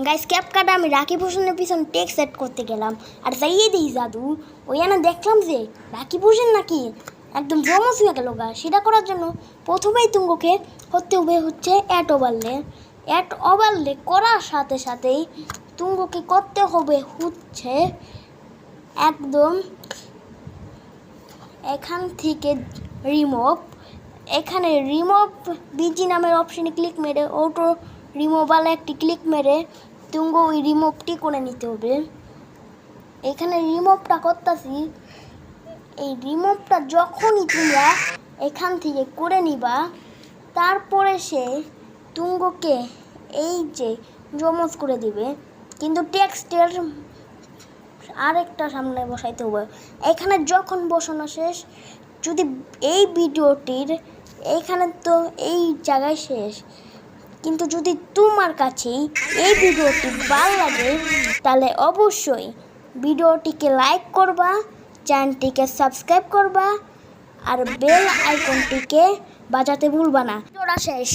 Guys ক্যাপকাটা আমি রাকিব হোসেনের পিছনে টেক সেট করতে গেলাম আর যাইয়ে দিই জাদু ওইখানে দেখলাম যে রাকিব হোসেন নাকি একদম জমস হয়ে গেল গা। সেটা করার জন্য প্রথমেই তুঙ্গকে করতে হবে হচ্ছে অ্যাট ওভারলে করার সাথে সাথেই তুঙ্গকে করতে হবে হচ্ছে একদম এখান থেকে এখানে রিমুভ বিজি নামের অপশনে ক্লিক মেরে অটো রিমুভালে একটি ক্লিক মেরে তুঙ্গ ওই রিমুভটি করে নিতে হবে। এখানে রিমুভটা করতেছি, এই রিমুভটা যখনই তোমরা এখান থেকে করে নিবা তারপরে সে তুঙ্গকে এই যে জমজ করে দিবে, কিন্তু টেক্সটের আরেকটা সামনে বসাইতে হবে। এখানে যখন বসানো শেষ, যদি এই ভিডিওটির এইখানে তো এই জায়গায় শেষ, কিন্তু যদি তোমার কাছে এই ভিডিওটি ভালো লাগে তাহলে অবশ্যই ভিডিওটিকে লাইক করবা, চ্যানেলটিকে সাবস্ক্রাইব করবা আর বেল আইকনটিকে বাজাতে ভুলবা না। ভিডিওটা শেষ।